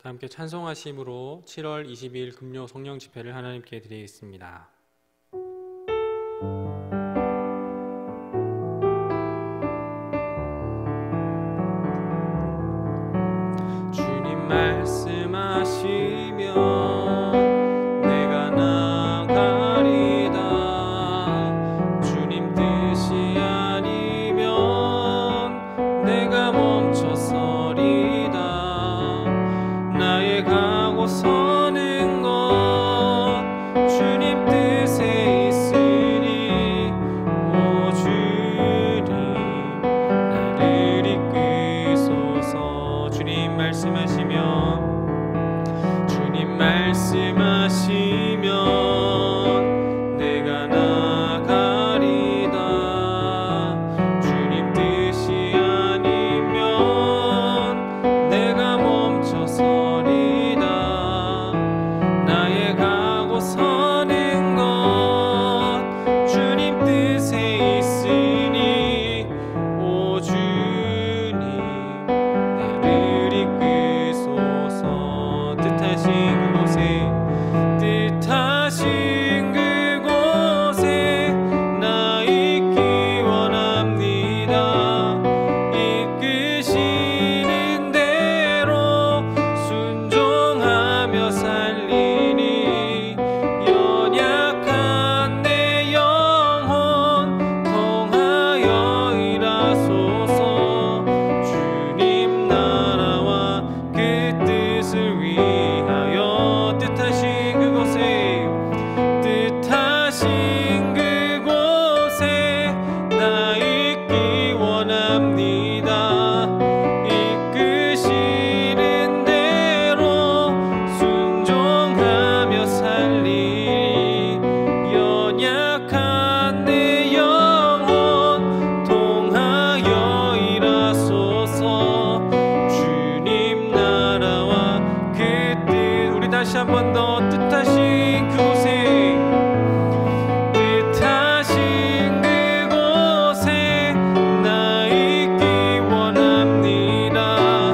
다 함께 찬송하심으로 7월 20일 금요 성령 집회를 하나님께 드리겠습니다. 주님 말씀하시면 내가 나가리다. 주님 뜻이 아니면 내가 멈춰서리다. 나의 가고 서는 것 주님 뜻에 있으니 오 주님 나를 이끄소서. 주님 말씀하시면 내가 나가리다. 주님 뜻이 아니면 내가 멈춰서리다. 나의 가고 서는 것 주님 뜻에 있으니 오 주님 나를 이끄소서. 뜻하신 그곳에 나 있기 원합니다. 이끄시는 대로 순종하며 살리니 연약한 내 영혼 통하여 일하소서. 주님 나라와 그 뜻을 위하여 뜻하신 그곳에 나 있기 원합니다. 이끄시는 대로 순종하며 살리 연약한 내 영혼 통하여 일하소서. 주님 나라와 그 뜻 우리 다시 한 번 더 뜻하신 그곳에 나 있기 원합니다.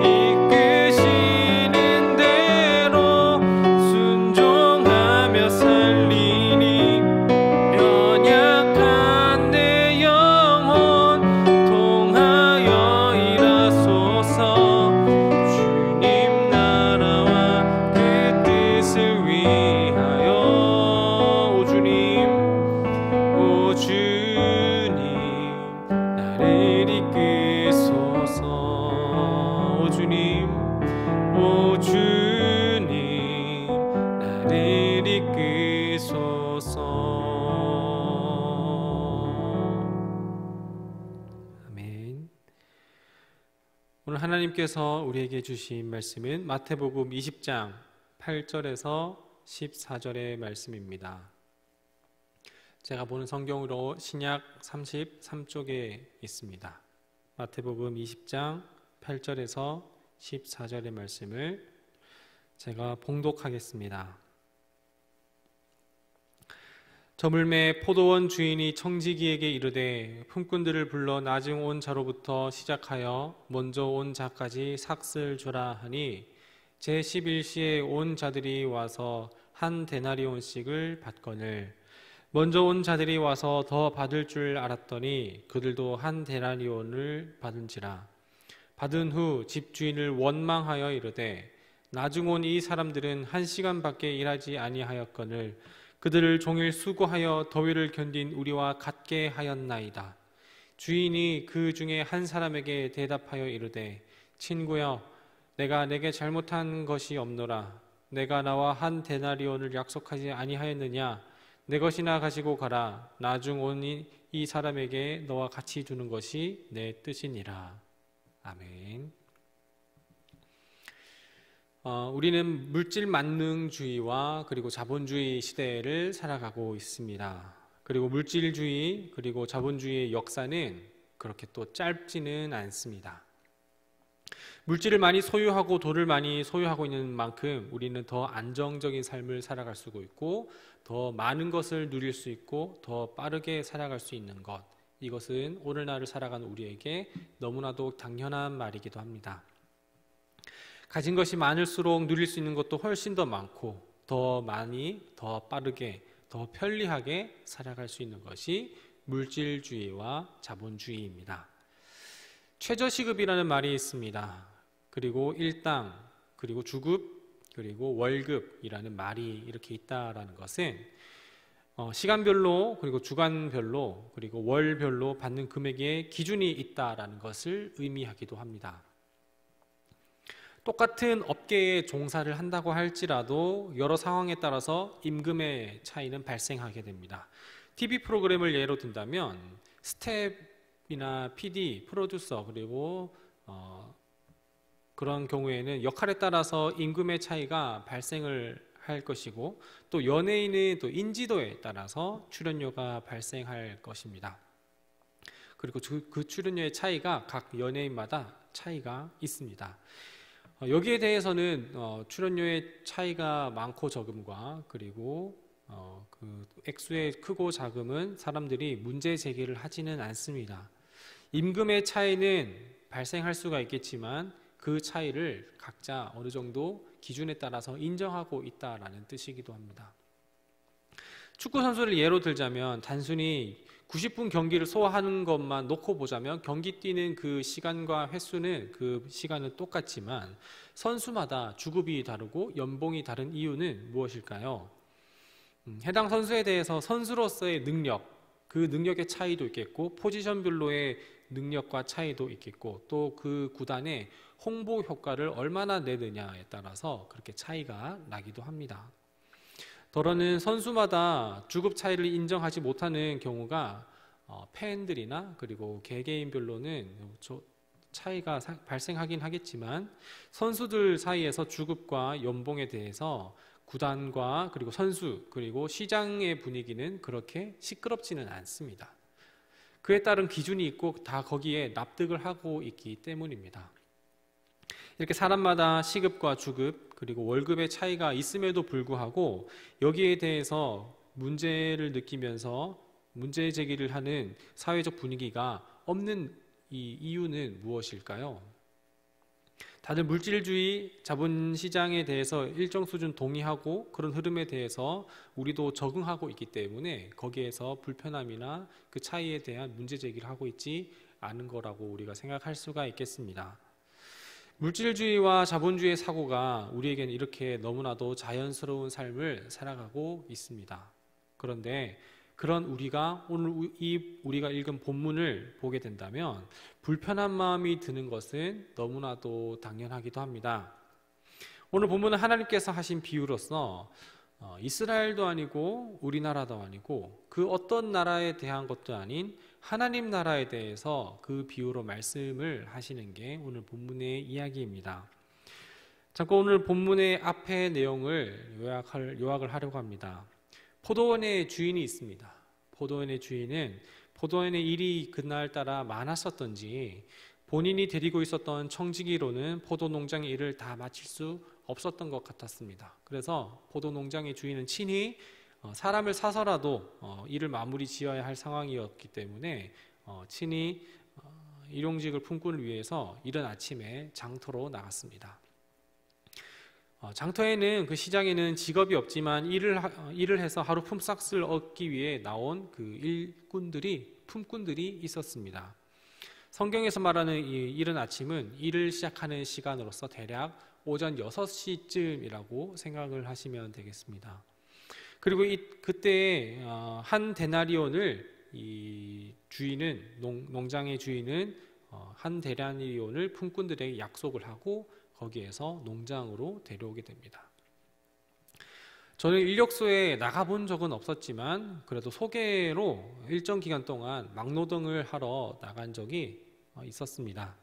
이끄시는 대로 순종하며 살리니 연약한 내 영혼 통하여 일하소서. 주님 나라와 그 뜻을 위하여 오 주님 나를 이끄소서. 오 주님 나를 이끄소서. 아멘. 오늘 하나님께서 우리에게 주신 말씀은 마태복음 20장 8절에서 14절의 말씀입니다. 제가 보는 성경으로 신약 33쪽에 있습니다. 마태복음 20장 8절에서 14절의 말씀을 제가 봉독하겠습니다. 저물매 포도원 주인이 청지기에게 이르되 품꾼들을 불러 나중 온 자로부터 시작하여 먼저 온 자까지 삭슬 주라 하니 제11시에 온 자들이 와서 한 데나리온씩을 받거늘 먼저 온 자들이 와서 더 받을 줄 알았더니 그들도 한 데나리온을 받은지라. 받은 후 집주인을 원망하여 이르되 나중 온 이 사람들은 1시간밖에 일하지 아니하였거늘 그들을 종일 수고하여 더위를 견딘 우리와 같게 하였나이다. 주인이 그 중에 한 사람에게 대답하여 이르되 친구여 내가 내게 잘못한 것이 없노라. 내가 나와 한 데나리온을 약속하지 아니하였느냐. 내 것이나 가지고 가라. 나중 온 이 사람에게 너와 같이 주는 것이 내 뜻이니라. 아멘. 우리는 물질 만능주의와 그리고 자본주의 시대를 살아가고 있습니다. 그리고 물질주의 그리고 자본주의의 역사는 그렇게 또 짧지는 않습니다. 물질을 많이 소유하고 돈을 많이 소유하고 있는 만큼 우리는 더 안정적인 삶을 살아갈 수 있고 더 많은 것을 누릴 수 있고 더 빠르게 살아갈 수 있는 것, 이것은 오늘날을 살아가는 우리에게 너무나도 당연한 말이기도 합니다. 가진 것이 많을수록 누릴 수 있는 것도 훨씬 더 많고 더 많이, 더 빠르게, 더 편리하게 살아갈 수 있는 것이 물질주의와 자본주의입니다. 최저시급이라는 말이 있습니다. 그리고 일당, 그리고 주급, 그리고 월급이라는 말이 이렇게 있다라는 것은 시간별로, 그리고 주간별로, 그리고 월별로 받는 금액에 기준이 있다라는 것을 의미하기도 합니다. 똑같은 업계에 종사를 한다고 할지라도 여러 상황에 따라서 임금의 차이는 발생하게 됩니다. TV 프로그램을 예로 든다면 스텝이나 PD, 프로듀서, 그리고 그런 경우에는 역할에 따라서 임금의 차이가 발생을 할 것이고, 또 연예인의 또 인지도에 따라서 출연료가 발생할 것입니다. 그리고 그 출연료의 차이가 각 연예인마다 차이가 있습니다. 여기에 대해서는 출연료의 차이가 많고 적음과 그리고 그 액수의 크고 작음은 사람들이 문제 제기를 하지는 않습니다. 임금의 차이는 발생할 수가 있겠지만 그 차이를 각자 어느 정도 기준에 따라서 인정하고 있다라는 뜻이기도 합니다. 축구 선수를 예로 들자면 단순히 90분 경기를 소화하는 것만 놓고 보자면 경기 뛰는 그 시간과 횟수는 그 시간은 똑같지만 선수마다 주급이 다르고 연봉이 다른 이유는 무엇일까요? 해당 선수에 대해서 선수로서의 능력, 그 능력의 차이도 있겠고 포지션별로의 능력과 차이도 있겠고 또 그 구단의 홍보 효과를 얼마나 내느냐에 따라서 그렇게 차이가 나기도 합니다. 더러는 선수마다 주급 차이를 인정하지 못하는 경우가 팬들이나 그리고 개개인별로는 차이가 발생하긴 하겠지만 선수들 사이에서 주급과 연봉에 대해서 구단과 그리고 선수 그리고 시장의 분위기는 그렇게 시끄럽지는 않습니다. 그에 따른 기준이 있고 다 거기에 납득을 하고 있기 때문입니다. 이렇게 사람마다 시급과 주급 그리고 월급의 차이가 있음에도 불구하고 여기에 대해서 문제를 느끼면서 문제 제기를 하는 사회적 분위기가 없는 이 이유는 무엇일까요? 다들 물질주의, 자본시장에 대해서 일정 수준 동의하고 그런 흐름에 대해서 우리도 적응하고 있기 때문에 거기에서 불편함이나 그 차이에 대한 문제 제기를 하고 있지 않은 거라고 우리가 생각할 수가 있겠습니다. 물질주의와 자본주의의 사고가 우리에게는 이렇게 너무나도 자연스러운 삶을 살아가고 있습니다. 그런데 그런 우리가 오늘 우리가 읽은 본문을 보게 된다면 불편한 마음이 드는 것은 너무나도 당연하기도 합니다. 오늘 본문은 하나님께서 하신 비유로서 이스라엘도 아니고 우리나라도 아니고 그 어떤 나라에 대한 것도 아닌 하나님 나라에 대해서 그 비유로 말씀을 하시는 게 오늘 본문의 이야기입니다. 잠깐 오늘 본문의 앞의 내용을 요약을 하려고 합니다. 포도원의 주인이 있습니다. 포도원의 주인은 포도원의 일이 그날따라 많았었던지 본인이 데리고 있었던 청지기로는 포도농장의 일을 다 마칠 수 없었던 것 같았습니다. 그래서 포도농장의 주인은 친히 사람을 사서라도 일을 마무리 지어야 할 상황이었기 때문에 친히 일용직을 품꾼을 위해서 이른 아침에 장터로 나갔습니다. 장터에는 그 시장에는 직업이 없지만 일을 해서 하루 품삯을 얻기 위해 나온 그 품꾼들이 있었습니다. 성경에서 말하는 이 이른 아침은 일을 시작하는 시간으로서 대략 오전 6시쯤이라고 생각을 하시면 되겠습니다. 그리고 그때 한 데나리온을 이 주인은 농장의 주인은 한 데나리온을 품꾼들에게 약속을 하고 거기에서 농장으로 데려오게 됩니다. 저는 인력소에 나가본 적은 없었지만 그래도 소개로 일정 기간 동안 막노동을 하러 나간 적이 있었습니다.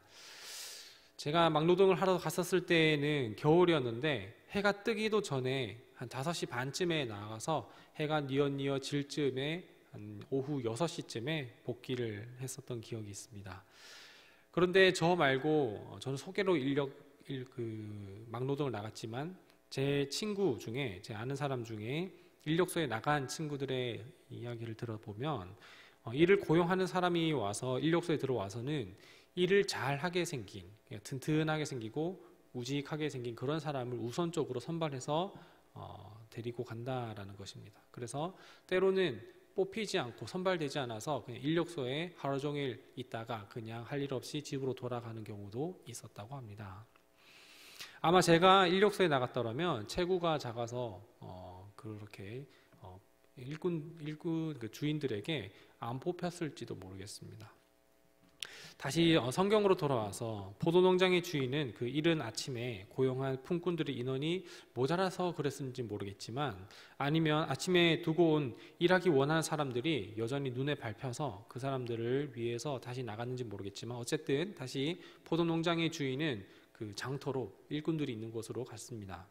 제가 막노동을 하러 갔었을 때는 겨울이었는데 해가 뜨기도 전에 한 5시 반쯤에 나가서 해가 뉘엿뉘엿 질 즈음에 한 오후 6시쯤에 복귀를 했었던 기억이 있습니다. 그런데 저 말고 저는 소개로 막노동을 나갔지만 제 친구 중에 제 아는 사람 중에 인력소에 나간 친구들의 이야기를 들어보면 일을 고용하는 사람이 와서 인력소에 들어와서는 일을 잘하게 생긴 튼튼하게 생기고 우직하게 생긴 그런 사람을 우선적으로 선발해서 데리고 간다라는 것입니다. 그래서 때로는 뽑히지 않고 선발되지 않아서 그냥 인력소에 하루 종일 있다가 그냥 할 일 없이 집으로 돌아가는 경우도 있었다고 합니다. 아마 제가 인력소에 나갔더라면 체구가 작아서 그렇게 일꾼 그 주인들에게 안 뽑혔을지도 모르겠습니다. 다시 성경으로 돌아와서 포도농장의 주인은 그 이른 아침에 고용한 품꾼들의 인원이 모자라서 그랬는지 모르겠지만, 아니면 아침에 두고 온 일하기 원하는 사람들이 여전히 눈에 밟혀서 그 사람들을 위해서 다시 나갔는지 모르겠지만, 어쨌든 다시 포도농장의 주인은 그 장터로 일꾼들이 있는 곳으로 갔습니다.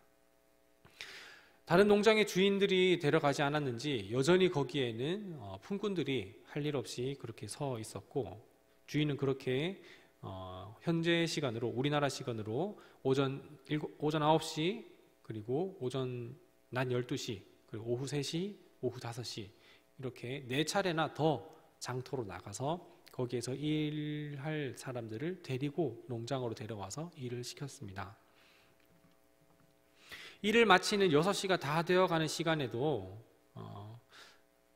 다른 농장의 주인들이 데려가지 않았는지 여전히 거기에는 품꾼들이 할 일 없이 그렇게 서 있었고, 주인은 그렇게 현재 시간으로, 우리나라 시간으로 오전 9시, 그리고 낮 12시, 그리고 오후 3시, 오후 5시 이렇게 4차례나 더 장터로 나가서 거기에서 일할 사람들을 데리고 농장으로 데려와서 일을 시켰습니다. 일을 마치는 6시가 다 되어가는 시간에도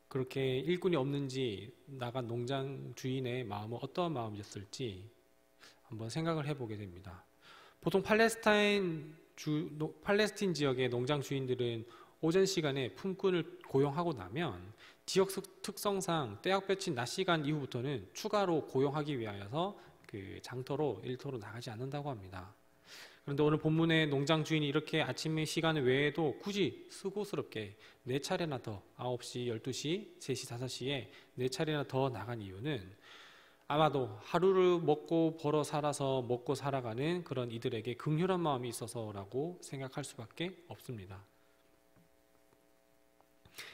그렇게 일꾼이 없는지 나간 농장 주인의 마음은 어떠한 마음이었을지 한번 생각을 해보게 됩니다. 보통 팔레스타인 지역의 농장 주인들은 오전 시간에 품꾼을 고용하고 나면 지역 특성상 떼약 볕인 낮 시간 이후부터는 추가로 고용하기 위하여서 그 장터로 일터로 나가지 않는다고 합니다. 그런데 오늘 본문의 농장 주인이 이렇게 아침 시간 외에도 굳이 수고스럽게 4차례나 더 9시, 12시, 3시, 5시에 4차례나 더 나간 이유는 아마도 하루를 먹고 벌어 살아서 먹고 살아가는 그런 이들에게 긍휼한 마음이 있어서라고 생각할 수밖에 없습니다.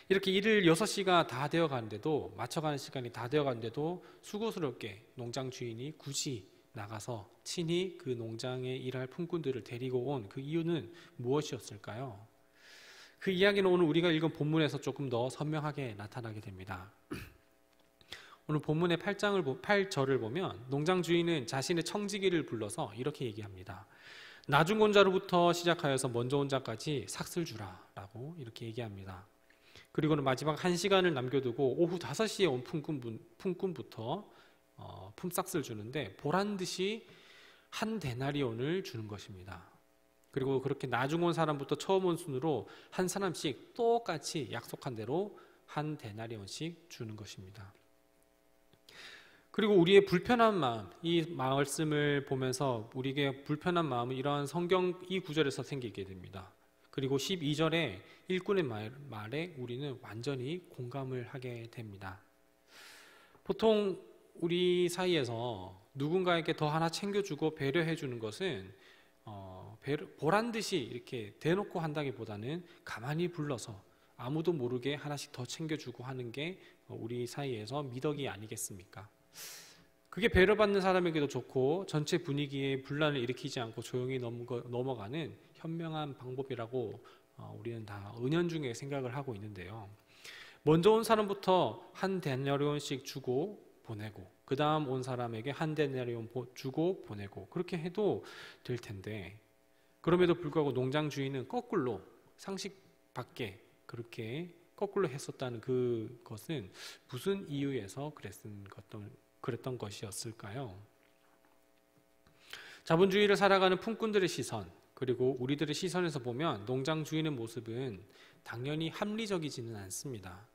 이렇게 일을 6시가 다 되어가는데도, 맞춰가는 시간이 다 되어가는데도 수고스럽게 농장 주인이 굳이 나가서 친히 그 농장에 일할 품꾼들을 데리고 온 그 이유는 무엇이었을까요? 그 이야기는 오늘 우리가 읽은 본문에서 조금 더 선명하게 나타나게 됩니다. 오늘 본문의 8절을 보면 농장 주인은 자신의 청지기를 불러서 이렇게 얘기합니다. 나중 온 자로부터 시작하여서 먼저 온 자까지 삭슬 주라 라고 이렇게 얘기합니다. 그리고는 마지막 1시간을 남겨두고 오후 5시에 온 품꾼부터 품삯을 주는데 보란듯이 한 데나리온을 주는 것입니다. 그리고 그렇게 나중 온 사람부터 처음 온 순으로 한 사람씩 똑같이 약속한 대로 한 데나리온씩 주는 것입니다. 그리고 우리의 불편한 마음, 이 말씀을 보면서 우리에게 불편한 마음은 이러한 성경 이 구절에서 생기게 됩니다. 그리고 12절에 일꾼의 말에 우리는 완전히 공감을 하게 됩니다. 보통 우리 사이에서 누군가에게 더 하나 챙겨주고 배려해 주는 것은 보란듯이 이렇게 대놓고 한다기보다는 가만히 불러서 아무도 모르게 하나씩 더 챙겨주고 하는 게 우리 사이에서 미덕이 아니겠습니까? 그게 배려받는 사람에게도 좋고 전체 분위기에 분란을 일으키지 않고 조용히 넘어가는 현명한 방법이라고 우리는 다 은연중에 생각을 하고 있는데요. 먼저 온 사람부터 한 데나리온씩 주고 보내고, 그 다음 온 사람에게 한 데나리온 주고 보내고, 그렇게 해도 될 텐데, 그럼에도 불구하고 농장 주인은 거꾸로 상식 밖에 그렇게 거꾸로 했었다는 그것은 무슨 이유에서 그랬던 것이었을까요? 자본주의를 살아가는 품꾼들의 시선, 그리고 우리들의 시선에서 보면 농장 주인의 모습은 당연히 합리적이지는 않습니다.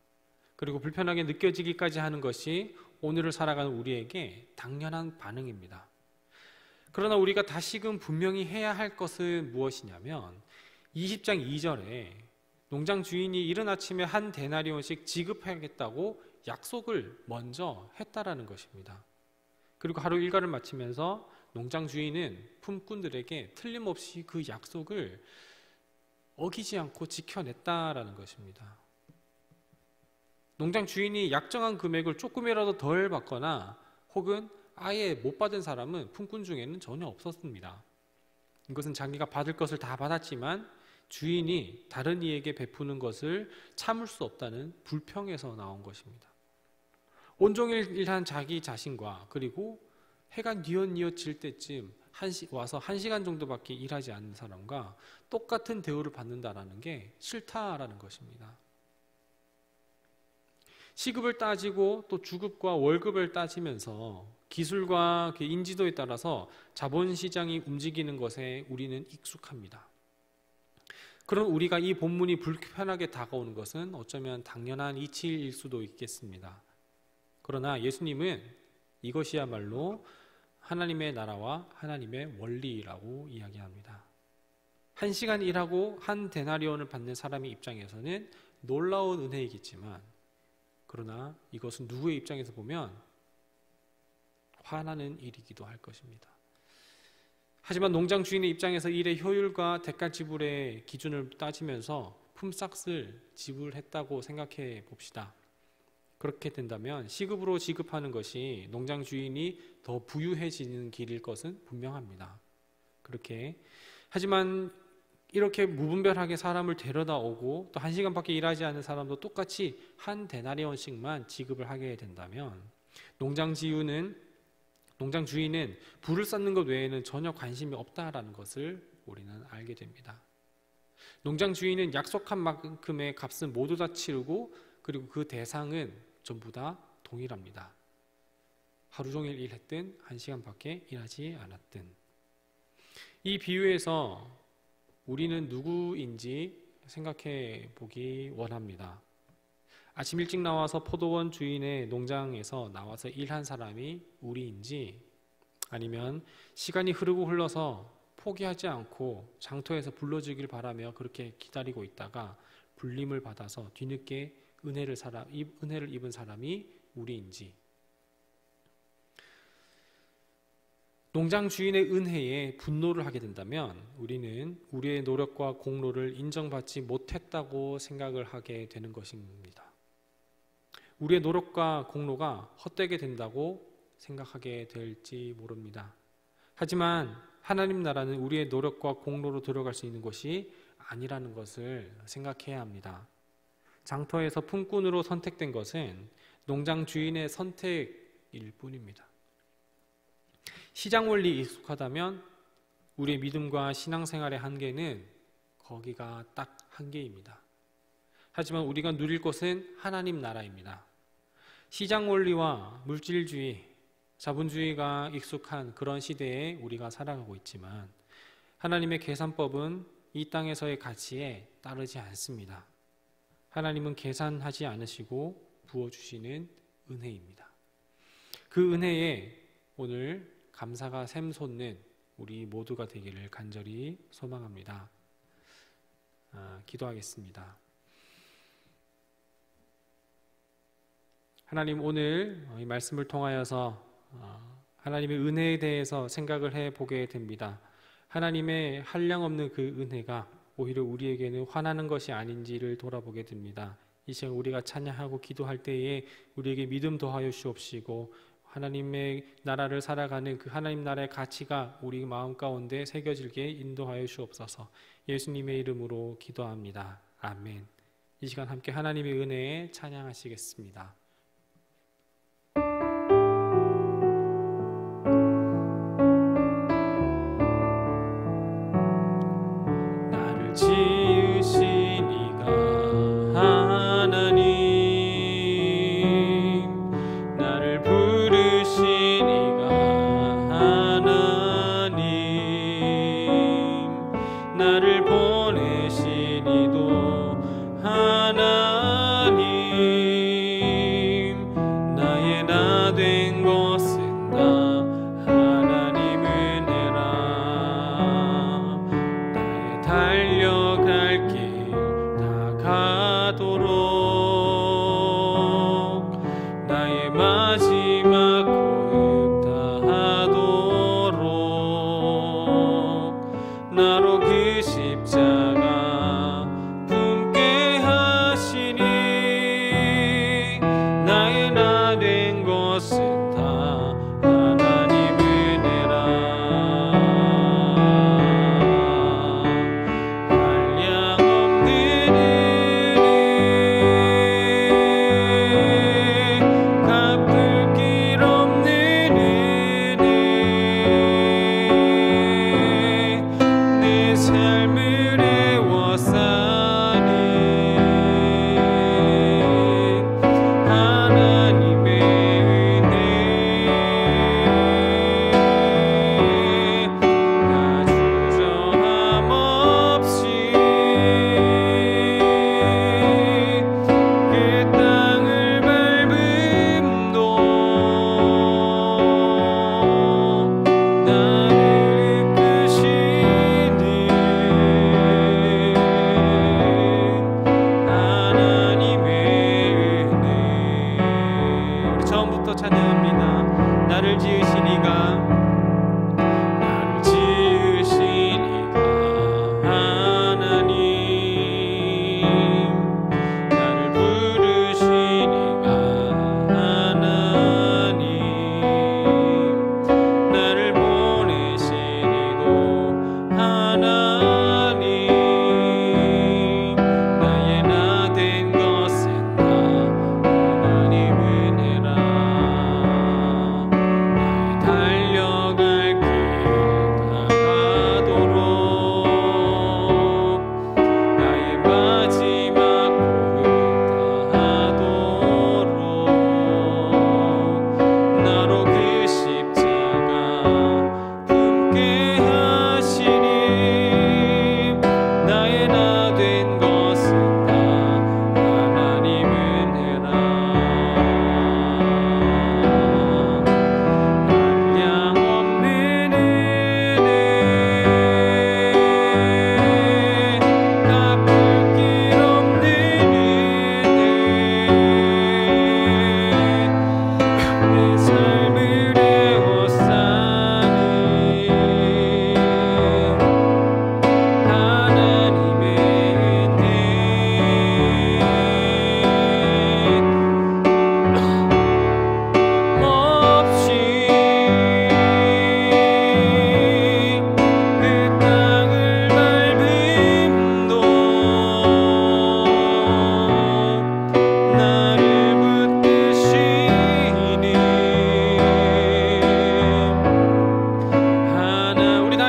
그리고 불편하게 느껴지기까지 하는 것이 오늘을 살아가는 우리에게 당연한 반응입니다. 그러나 우리가 다시금 분명히 해야 할 것은 무엇이냐면 20장 2절에 농장 주인이 이른 아침에 한 데나리온씩 지급하겠다고 약속을 먼저 했다라는 것입니다. 그리고 하루 일과를 마치면서 농장 주인은 품꾼들에게 틀림없이 그 약속을 어기지 않고 지켜냈다라는 것입니다. 농장 주인이 약정한 금액을 조금이라도 덜 받거나 혹은 아예 못 받은 사람은 품꾼 중에는 전혀 없었습니다. 이것은 자기가 받을 것을 다 받았지만 주인이 다른 이에게 베푸는 것을 참을 수 없다는 불평에서 나온 것입니다. 온종일 일한 자기 자신과 그리고 해가 뉘엿뉘엿질 때쯤 와서 1시간 정도밖에 일하지 않는 사람과 똑같은 대우를 받는다라는 게 싫다라는 것입니다. 시급을 따지고 또 주급과 월급을 따지면서 기술과 인지도에 따라서 자본시장이 움직이는 것에 우리는 익숙합니다. 그럼 우리가 이 본문이 불편하게 다가오는 것은 어쩌면 당연한 이치일 수도 있겠습니다. 그러나 예수님은 이것이야말로 하나님의 나라와 하나님의 원리라고 이야기합니다. 1시간 일하고 한 데나리온을 받는 사람의 입장에서는 놀라운 은혜이겠지만, 그러나 이것은 누구의 입장에서 보면 화나는 일이기도 할 것입니다. 하지만 농장 주인의 입장에서 일의 효율과 대가 지불의 기준을 따지면서 품삯을 지불했다고 생각해 봅시다. 그렇게 된다면 시급으로 지급하는 것이 농장 주인이 더 부유해지는 길일 것은 분명합니다. 하지만 이렇게 무분별하게 사람을 데려다 오고 또 1시간밖에 일하지 않은 사람도 똑같이 한 데나리온씩만 지급을 하게 된다면 농장 주인은 부를 쌓는 것 외에는 전혀 관심이 없다라는 것을 우리는 알게 됩니다. 농장 주인은 약속한 만큼의 값은 모두 다 치르고, 그리고 그 대상은 전부 다 동일합니다. 하루 종일 일했든 1시간밖에 일하지 않았든. 이 비유에서 우리는 누구인지 생각해 보기 원합니다. 아침 일찍 나와서 포도원 주인의 농장에서 나와서 일한 사람이 우리인지, 아니면 시간이 흐르고 흘러서 포기하지 않고 장터에서 불러주길 바라며 그렇게 기다리고 있다가 불림을 받아서 뒤늦게 은혜를 입은 사람이 우리인지. 농장 주인의 은혜에 분노를 하게 된다면 우리는 우리의 노력과 공로를 인정받지 못했다고 생각을 하게 되는 것입니다. 우리의 노력과 공로가 헛되게 된다고 생각하게 될지 모릅니다. 하지만 하나님 나라는 우리의 노력과 공로로 들어갈 수 있는 것이 아니라는 것을 생각해야 합니다. 장터에서 품꾼으로 선택된 것은 농장 주인의 선택일 뿐입니다. 시장 원리에 익숙하다면 우리의 믿음과 신앙생활의 한계는 거기가 딱 한계입니다. 하지만 우리가 누릴 것은 하나님 나라입니다. 시장 원리와 물질주의, 자본주의가 익숙한 그런 시대에 우리가 살아가고 있지만 하나님의 계산법은 이 땅에서의 가치에 따르지 않습니다. 하나님은 계산하지 않으시고 부어주시는 은혜입니다. 그 은혜에 오늘 감사가 샘솟는 우리 모두가 되기를 간절히 소망합니다. 기도하겠습니다. 하나님, 오늘 이 말씀을 통하여서 하나님의 은혜에 대해서 생각을 해보게 됩니다. 하나님의 한량없는 그 은혜가 오히려 우리에게는 화나는 것이 아닌지를 돌아보게 됩니다. 이 시간 우리가 찬양하고 기도할 때에 우리에게 믿음 더하여 주옵시고 하나님의 나라를 살아가는 그 하나님 나라의 가치가 우리 마음 가운데 새겨지게 인도하여 주옵소서. 예수님의 이름으로 기도합니다. 아멘. 이 시간 함께 하나님의 은혜에 찬양하시겠습니다. 지으신 이가 하나님, 나를 부르신 이가 하나님, 나를 보내신 이도 하나님, 나의 나 된 것은 다 하나님 은혜라. 나의 달려갈 길 다 가도록, 나의 마지막 고백 다 하도록, 나로 그 시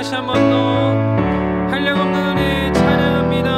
다시 한 번 더 한량없는 은혜 찬양합니다.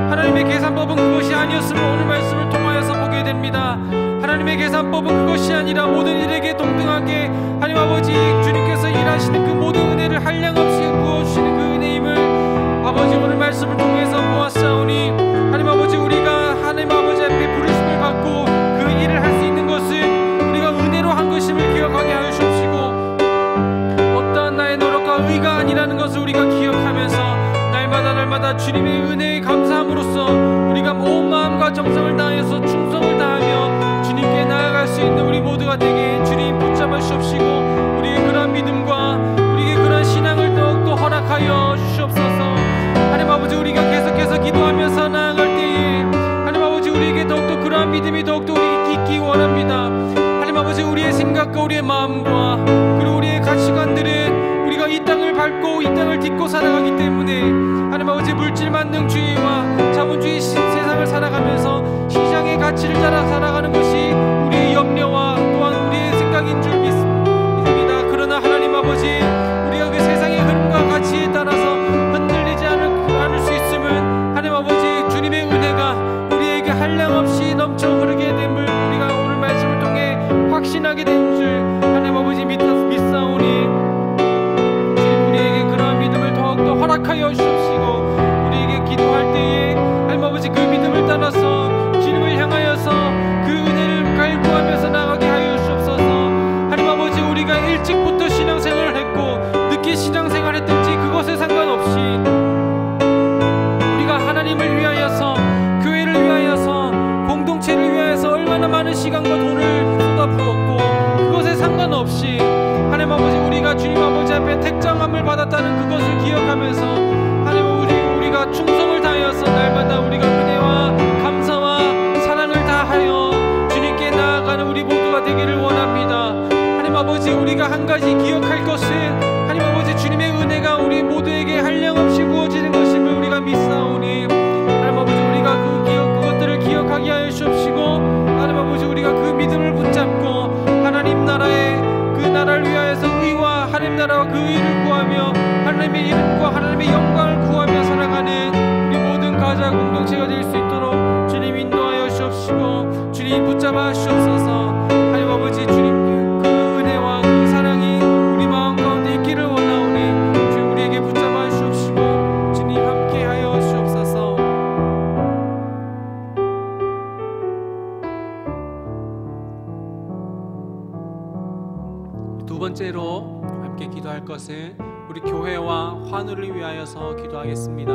하나님의 계산법은 그것이 아니었음을 오늘 말씀을 통하여서 보게 됩니다. 하나님의 계산법은 그것이 아니라 모든 일에게 동등하게 하나님 아버지 주님께서 일하시는 그 모든 은혜를 한량없이 부어주시는 그 은혜임을 아버지 오늘 말씀을 통해서 보았사오니 하나님 아버지 우리가 하나님 아버지 앞에 부르심을 받고 그 일을 할 수 있는 것은 우리가 은혜로 한 것임을 기억하게 하여 주옵시고 어떠한 나의 노력과 의가 아니라는 것을 우리가 기억하면서 날마다 주님의 은혜에 감사함으로써 우리가 온 마음과 정성을 다하여서 충성을 다하며 주님께 나아갈 수 있는 우리 모두가 되게 주님 붙잡아 주옵시고 우리의 그러한 믿음과 우리의 그러한 신앙을 더욱더 허락하여 주시옵소서. 하나님 아버지 우리가 계속해서 기도하면서 나아갈 때에 하나님 아버지 우리에게 더욱더 그러한 믿음이 더욱더 우리에게 있기 원합니다. 하나님 아버지 우리의 생각과 우리의 마음과 그리고 우리의 가치관들은 우리가 이 땅을 밟고 이 땅을 딛고 살아가기 때문에 하나님 아버지 물질 만능주의와 자본주의 세상을 살아가면서 시장의 가치를 따라 살아가는 것이 우리의 염려와 또한 우리의 생각인 줄 믿습니다. 그러나 하나님 아버지 우리가 그 세상의 흐름과 가치에 따라서 흔들리지 않을 수 있음은 하나님 아버지 주님의 은혜가 우리에게 한량없이 넘쳐 흐르게 됨을 우리가 오늘 말씀을 통해 확신하게 된 줄 하나님 아버지 믿사오니 우리에게 그러한 믿음을 더욱더 허락하여 주옵시고 우리에게 기도할 때에 하나님 아버지 그 믿음을 따라서 주님을 향하여서 그 은혜를 갈구하면서 나가게 하여 주옵소서. 하나님 아버지 우리가 일찍부터 신앙생활을 했고 늦게 신앙생활을 했든지 그것에 상관없이 우리가 하나님을 위하여서 교회를 위하여서 공동체를 위하여서 얼마나 많은 시간과 돈을 쏟아부었고 그것에 상관없이 하나님 아버지 우리가 주님 아버지 앞에 택정함을 받았다는 그것을 기억하면서 하나님 아버지 우리가 충성을 다하여서 날마다 우리가 은혜와 감사와 사랑을 다하여 주님께 나아가는 우리 모두가 되기를 원합니다. 하나님 아버지 우리가 한 가지 기억할 것은 하나님 아버지 주님의 은혜가 우리 모두에게 한량없이 부어주시고 할 것은 우리 교회와 환우를 위하여서 기도하겠습니다.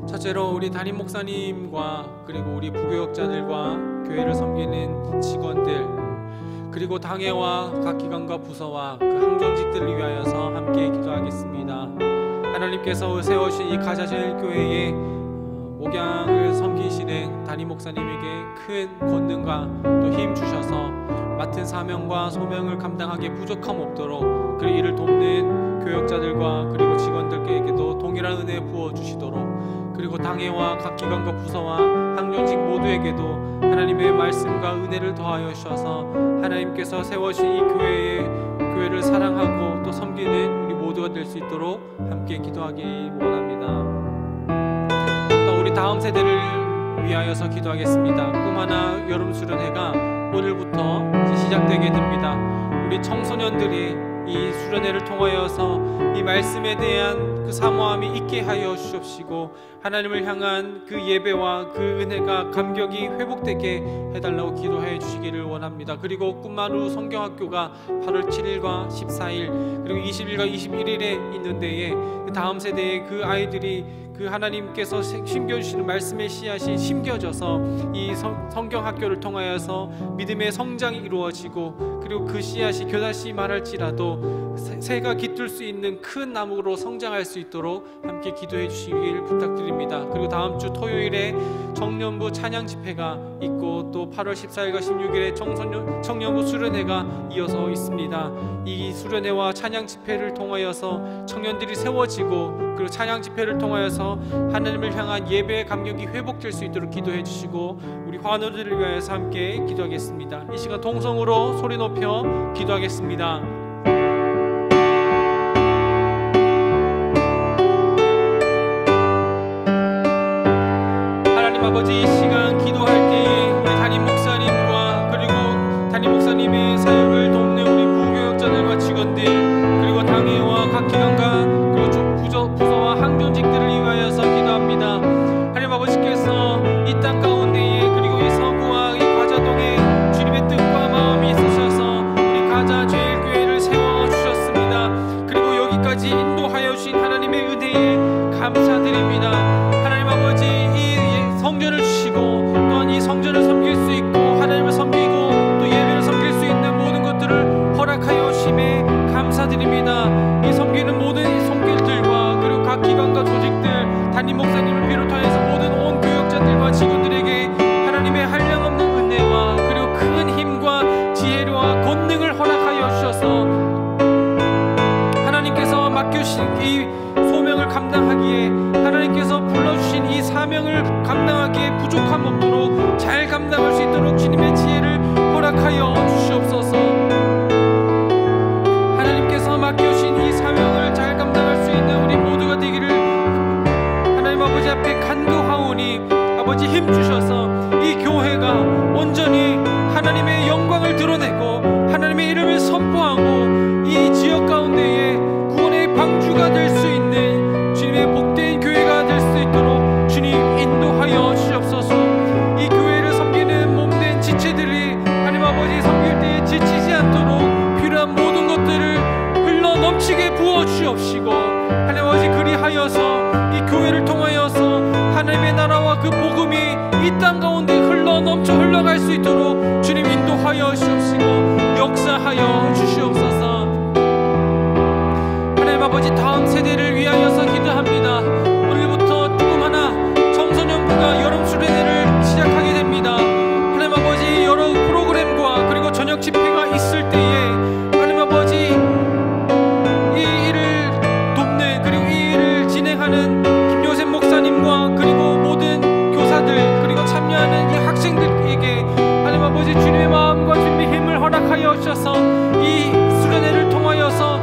첫째로 우리 담임 목사님과 그리고 우리 부교역자들과 교회를 섬기는 직원들, 그리고 당회와 각 기관과 부서와 그 항존직들을 위하여서 함께 기도하겠습니다. 하나님께서 세우신 이 가자제일교회의 목양을 섬기시는 담임 목사님에게 큰 권능과 또 힘 주셔서 맡은 사명과 소명을 감당하기에 부족함 없도록 그 일을 돕는 교역자들과 그리고 직원들에게도 동일한 은혜 부어주시도록, 그리고 당회와 각 기관과 부서와 항존직 모두에게도 하나님의 말씀과 은혜를 더하여 주셔서 하나님께서 세우신 이 교회를 사랑하고 또 섬기는 우리 모두가 될 수 있도록 함께 기도하기 원합니다. 또 우리 다음 세대를 위하여서 기도하겠습니다. 꿈하나 여름 수련회가 오늘부터 시작되게 됩니다. 우리 청소년들이 이 수련회를 통하여서 이 말씀에 대한 그 사모함이 있게 하여 주옵시고, 하나님을 향한 그 예배와 그 은혜가 감격이 회복되게 해달라고 기도해 주시기를 원합니다. 그리고 꿈마루 성경학교가 8월 7일과 14일 그리고 20일과 21일에 있는 데에 그 다음 세대의 그 아이들이 그 하나님께서 심겨주시는 말씀의 씨앗이 심겨져서 이 성경학교를 통하여서 믿음의 성장이 이루어지고, 그리고 그 씨앗이 겨다시 말할지라도 새가 깃들 수 있는 큰 나무로 성장할 수 있도록 함께 기도해 주시길 부탁드립니다. 그리고 다음 주 토요일에 청년부 찬양 집회가 있고 또 8월 14일과 16일에 청년부 수련회가 이어서 있습니다. 이 수련회와 찬양 집회를 통하여서 청년들이 세워지고, 그리고 찬양 집회를 통하여서 하나님을 향한 예배의 감격이 회복될 수 있도록 기도해 주시고, 우리 환우들을 위하여서 함께 기도하겠습니다. 이 시간 동성으로 소리 높여 기도하겠습니다. 하나님 아버지, 이 시간 기도할 때에 우리 담임 목사님과 그리고 담임 목사님의 사역을 돕는 우리 부교역자들과 직원들, 그리고 당회와 각 기관과 그리고 부서와 항존직들을 위하여서 기도합니다. 하나님 아버지께서 이 땅 가운데에 그리고 이 서구와 이 가자동에 주님의 뜻과 마음이 있으셔서 우리 가자제일교회를 세워주셨습니다. 그리고 여기까지 인도하여 주신 하나님의 은혜에 감사드립니다. 하나님 아버지, 이 성전을 주시고 또한 이 성전을 섬길 수 있고 하나님을 섬기고 또 예배를 섬길 수 있는 모든 것들을 허락하여 주심에 감사드립니다. 이 섬기는 모든 손길들과 그리고 각 기관과 조직들, 담임 목사님을 비롯하여서 모든 온 교역자들과 직원들에게 하나님의 한량없는 은혜와 그리고 큰 힘과 지혜와 권능을 허락하여 주셔서 하나님께서 맡겨주신 이 소명을 감당하기에, 하나님께서 불러주신 이 사명을 감당하기에 부족함 없도록 잘 감당할 수 있도록 주님의 지혜를 허락하여 주시옵소서. 하나님께서 맡겨주신 이 사명을 잘 감당할 수 있는 우리 모두가 되기를 하나님 아버지 앞에 간구하오니, 아버지 힘주셔서 이 교회가 온전히 하나님의 영광을 드러내고 하나님의 이름을 선포하고 이 지역 가운데에 구원의 방주가 될 수 있는 주님의 복된 교회가 될 수 있도록 주님 인도하여 주시옵소서. 이 교회를 섬기는 몸된 지체들이 하나님 아버지 섬길 때에 지치지 않도록 필요한 모든 것들을 흘러 넘치게 부어 주옵시고, 하나님 아버지 그리하여서 이 교회를 통하여서 하나님의 나라와 그 복음이 이 땅 가운데 흘러 넘쳐 흘러갈 수 있도록 주님 인도하여 주옵시고 역사하여 주시옵소서. 하나님 아버지, 다음 세대를 위하여서 기도합니다. 오늘부터 조금 하나 청소년부가 여름 수련회를 시작하게 됩니다. 하나님 아버지, 여러 프로그램과 그리고 저녁 집회가 있을 때에 하나님 아버지 이 일을 돕는 그리고 이 일을 진행하는 김요셉 목사님과 그리고 모든 교사들 그리고 참여하는 이 학생들에게 하나님 아버지 주님의 마음과 주님의 힘을 허락하여 주셔서 이 수련회를 통하여서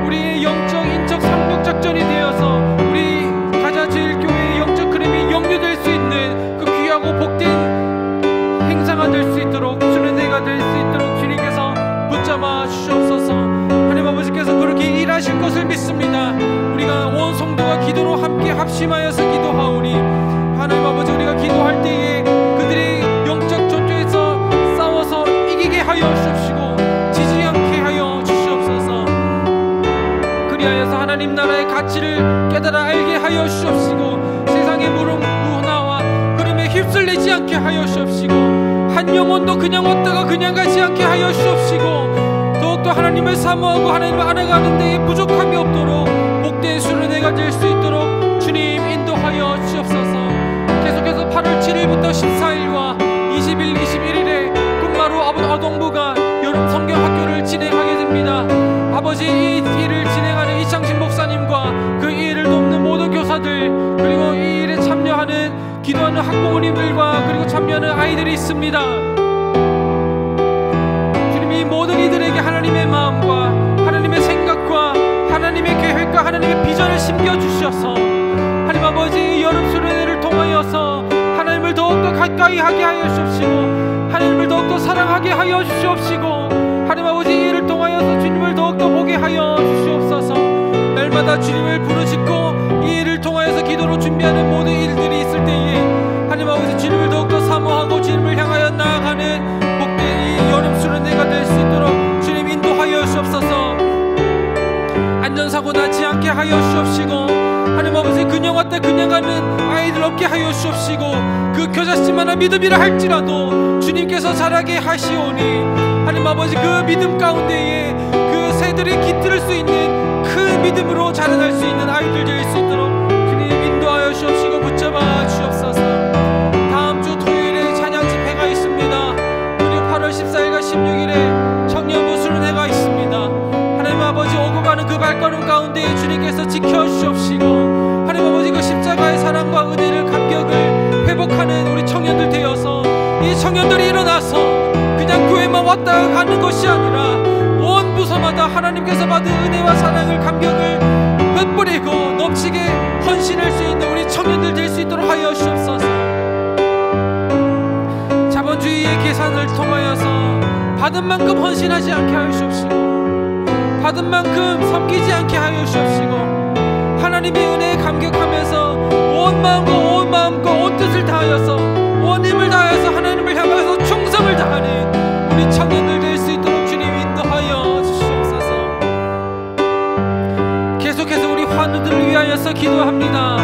우리의 영적, 인적, 상륙 작전이 되어서 우리 가자제일교회의 영적 그림이 영유될 수 있는 그 귀하고 복된 행사가 될 수 있도록, 수련회가 될 수 있도록 주님께서 붙잡아 주시옵소서. 하나님 아버지께서 그렇게 일하실 것을 믿습니다. 우리가 온 성도가 기도로 함께 합심하여서 기도하오니 하나님 아버지, 우리가 기도할 때에 그들의 영적 전투에서 싸워서 이기게 하여 주시옵시고 지지 않게 하여 주시옵소서. 깨달아 알게 하여 주옵시고 세상의 문화와 흐름에 휩쓸리지 않게 하여 주옵시고 한 영혼도 그냥 왔다가 그냥 가지 않게 하여 주옵시고 더욱더 하나님을 사모하고 하나님을 알아가는 데에 부족함이 없도록 복된 수련회가 될 수 있도록 주님 인도하여 주옵소서. 계속해서 8월 7일부터 14일과 20일, 21일에 끝마루 아동부가 여름 성경학교를 진행하게 됩니다. 아버지, 이 일을 진행하는 이창신 목사님과 그 일을 돕는 모든 교사들, 그리고 이 일에 참여하는 기도하는 학부모님들과 그리고 참여하는 아이들이 있습니다. 주님, 이 모든 이들에게 하나님의 마음과 하나님의 생각과 하나님의 계획과 하나님의 비전을 심겨주셔서 하나님 아버지, 이 여름 수련회를 통하여서 하나님을 더욱더 가까이 하게 하여 주옵시고 하나님을 더욱더 사랑하게 하여 주시옵시고 하나님 아버지, 이 일을 통하여서 주님을 더욱더 보게 하여 주시옵소서. 날마다 주님을 부르짖고 이 일을 통하여서 기도로 준비하는 모든 일들이 있을 때에 하나님 아버지, 주님을 더욱더 사모하고 주님을 향하여 나아가는 복된 이 여름 수련회가 될 수 있도록 주님 인도하여 주옵소서. 안전사고 나지 않게 하여 주옵시고 하나님 아버지, 그냥 왔다 그냥 가는 아이들 없게 하여 주옵시고 그 겨자씨만한 믿음이라 할지라도 주님께서 자라게 하시오니 하나님 아버지, 그 믿음 가운데에 그 새들이 깃들 수 있는 큰 믿음으로 자라날 수 있는 아이들 될 수 있도록 주님 인도하여 주옵시고 붙잡아 주옵소서. 다음 주 토요일에 찬양 집회가 있습니다. 그리고 8월 14일과 16일에 청년부 수련회가 있습니다. 하나님 아버지, 오고 가는 그 발걸음 가운데 주님께서 지켜주시옵시고 하나님 아버지, 그 십자가의 사랑과 은혜를 감격을 회복하는 우리 청년들 되어서 이 청년들이 일어나서 그냥 교회만 왔다 가는 것이 아니라 온 부서마다 하나님께서 받은 은혜와 사랑을 감격을 흩뿌리고 넘치게 헌신할 수 있는 우리 청년들 될 수 있도록 하여 주옵소서. 자본주의의 계산을 통하여서 받은 만큼 헌신하지 않게 하여 주옵시고 받은 만큼 섬기지 않게 하여 주옵시고 하나님의 은혜에 감격하면서 온 마음과 온 뜻을 다하여서 온 힘을 다하여서 하나님을 향해서 충성을 다하는 우리 청년들 될 수 있도록 주님 인도하여 주시옵소서. 계속해서 우리 환우들을 위하여서 기도합니다.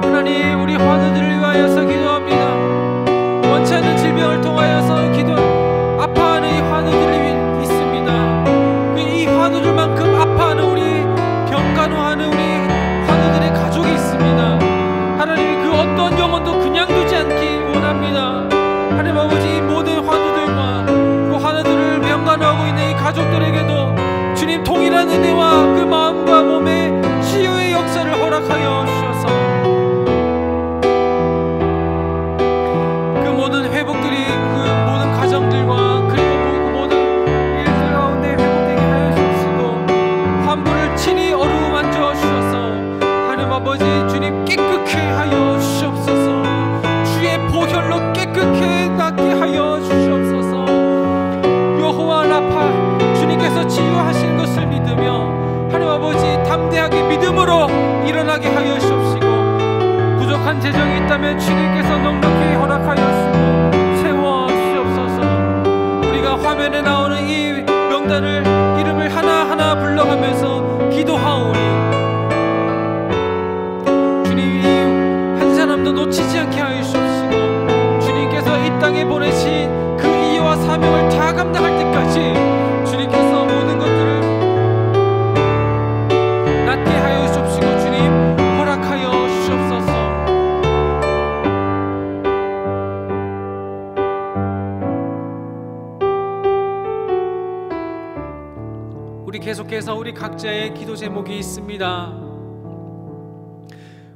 하나님, 우리 환우들을 위하여서 기도합니다. 원치 않는 질병을 통하여서 아파하는 이 환우들이 있습니다. 이 환우들만큼 아파하는 우리 병간호하는 우리 환우들의 가족이 있습니다. 하나님이 그 어떤 영혼도 그냥 두지 않기 원합니다. 하나님 아버지, 이 모든 환우들과 그 환우들을 명간호하고 있는 이 가족들에게도 주님 동일한 은혜와 그 마음과 몸의 치유의 역사를 허락하여 주셔서 그 모든 회복들이 그 모든 가정들과 그리고 그 모든 일들 가운데 회복되게 하여 주시고 환부를 친히 어루만져 주셔서 하나님 아버지, 주님 깨끗게 하여 주시옵소서. 주의 보혈로 깨끗게 낫게 하여 주시옵소서. 여호와 라파, 주님께서 치유하신 것을 믿으며 하나님 아버지, 담대하게 믿음으로 일어나게 하여 주옵시고 부족한 재정이 있다면 주님께서 넉넉히 허락하여 주시고 채워 주시옵소서. 우리가 화면에 나오는 이 명단을 이름을 하나하나 불러가면서 기도하오니 주님, 한 사람도 놓치지 않게 하여 주옵시고 주님께서 이 땅에 보내신 그 이유와 사명을 다 감당할 때까지 주님께서 모든 것들을 낫게 하여 주옵시고 주님 허락하여 주시옵소서. 우리 계속해서 우리 각자의 기도 제목이 있습니다.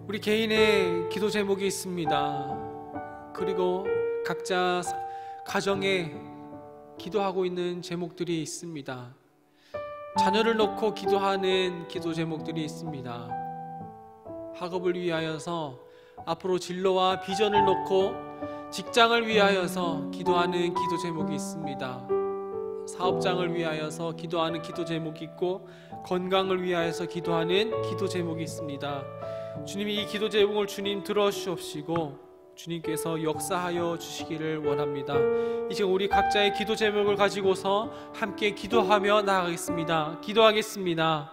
우리 개인의 기도 제목이 있습니다. 그리고 각자 가정에 기도하고 있는 제목들이 있습니다. 자녀를 놓고 기도하는 기도 제목들이 있습니다. 학업을 위하여서 앞으로 진로와 비전을 놓고 직장을 위하여서 기도하는 기도 제목이 있습니다. 사업장을 위하여서 기도하는 기도 제목이 있고 건강을 위하여서 기도하는 기도 제목이 있습니다. 주님이 이 기도 제목을 주님 들어주옵시고 주님께서 역사하여 주시기를 원합니다. 이제 우리 각자의 기도 제목을 가지고서 함께 기도하며 나아가겠습니다. 기도하겠습니다.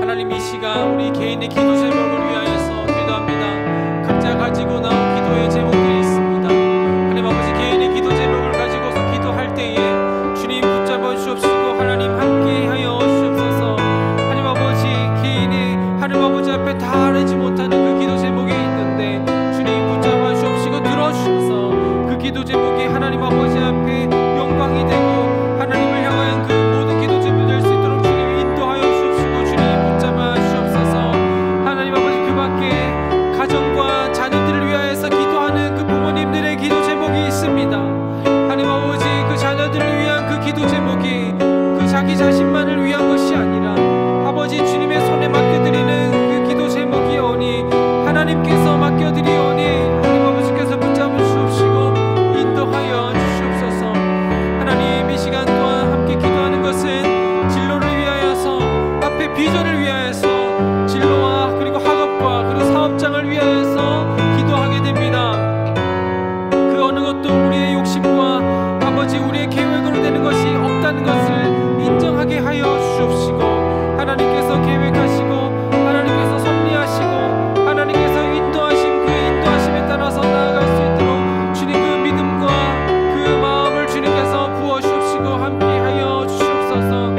하나님 이 시간 우리 개인의 기도 제목을 위하여서 기도합니다. 각자 가지고 나온 기도의 제목들이 있습니다. 하나님 아버지 개인의 기도 제목을 가지고서 기도할 때에 주님 붙잡아 주옵시고 하나님 함께하여 주옵소서. 하나님 아버지 개인의 하나님 아버지 앞에 다 하지 못하는 그 기도 제목이 있는데 주님 붙잡아 주옵시고 들어주셔서 그 기도 제목이 하나님 아버지 앞에 영광이 되고 하나님을 향한 그 모든 기도 제목이 될 수 있도록 주님 인도하여 주옵시고 주님 붙잡아 주옵소서. 하나님 아버지 그 밖에 가정과 자녀들을 위하여서 기도하는 그 부모님들의 기도 제목이 있습니다. 하나님 아버지 그 자녀들을 위한 그 기도 제목이 그 자기 자신만을 위한 것이 아니라 아버지 주님의 손에 맡겨드리는 그 기도 제목이오니 하나님께서 맡겨드리오니 하나님 아버지께서 붙잡아 주옵시고 인도하여 주시옵소서. 하나님 이 시간 또한 함께 기도하는 것은 진로를 위하여서 앞에 비전을 위하여서 진로와 그리고 학업과 그리고 사업장을 위하여서 기도하게 됩니다. 그 어느 것도 우리의 욕심과 아버지 우리의 계획으로 되는 것이 없다는 것을 인정하게 하여 주옵시고 하나님께서 계획하시고 하나님께서 섭리하시고 하나님께서 인도하신 그 인도하심에 따라서 나아갈 수 있도록 주님 그 믿음과 그 마음을 주님께서 부어 주옵시고 함께하여 주시옵소서.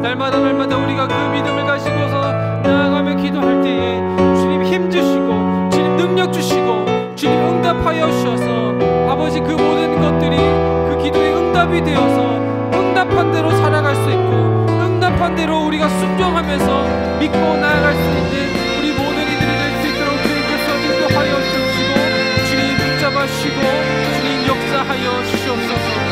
날마다 우리가 그 믿음을 가지고서 나아가며 기도할 때에 주님 힘주시고 주님 능력 주시고 주님 응답하여 주셔서 아버지 그 모든 것들이 그 기도의 응답이 되어서 응답한 대로 살아갈 수 있고 응답한 대로 우리가 순종하면서 믿고 나아갈 수 있는 우리 모든 이들이 될 수 있도록 주님께서 인도하여 주시고 주님 붙잡아 주시고 주님 역사하여 주시옵소서.